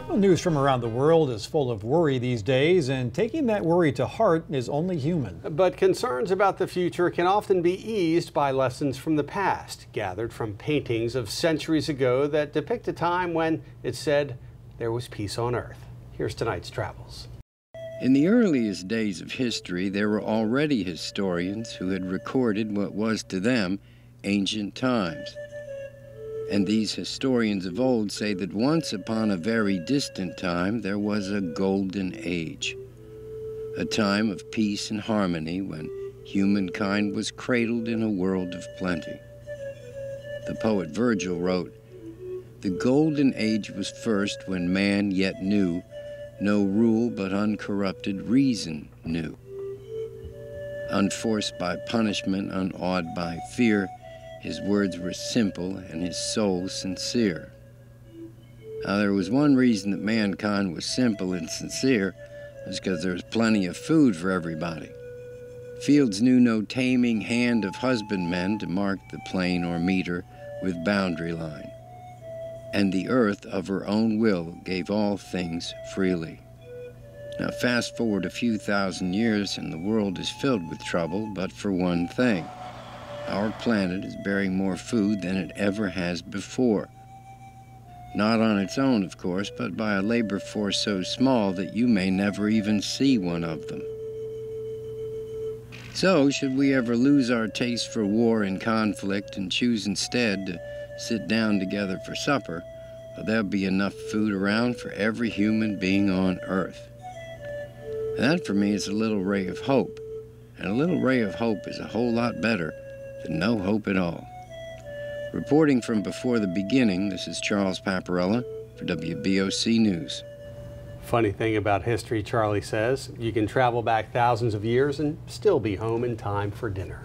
Well, news from around the world is full of worry these days, and taking that worry to heart is only human. But concerns about the future can often be eased by lessons from the past, gathered from paintings of centuries ago that depict a time when it said there was peace on earth. Here's tonight's travels. In the earliest days of history, there were already historians who had recorded what was to them ancient times. And these historians of old say that once upon a very distant time there was a golden age, a time of peace and harmony when humankind was cradled in a world of plenty. The poet Virgil wrote, "The golden age was first when man yet knew no rule but uncorrupted reason knew. Unforced by punishment, unawed by fear, his words were simple and his soul sincere." Now there was one reason that mankind was simple and sincere, was because there was plenty of food for everybody. Fields knew no taming hand of husbandmen to mark the plain or meter with boundary line. And the earth of her own will gave all things freely. Now fast forward a few thousand years and the world is filled with trouble, but for one thing. Our planet is bearing more food than it ever has before. Not on its own, of course, but by a labor force so small that you may never even see one of them. So, should we ever lose our taste for war and conflict and choose instead to sit down together for supper, well, there'll be enough food around for every human being on Earth. And that, for me, is a little ray of hope. And a little ray of hope is a whole lot better than no hope at all. Reporting from before the beginning, this is Charles Paparella for WBOC News. Funny thing about history, Charlie says, you can travel back thousands of years and still be home in time for dinner.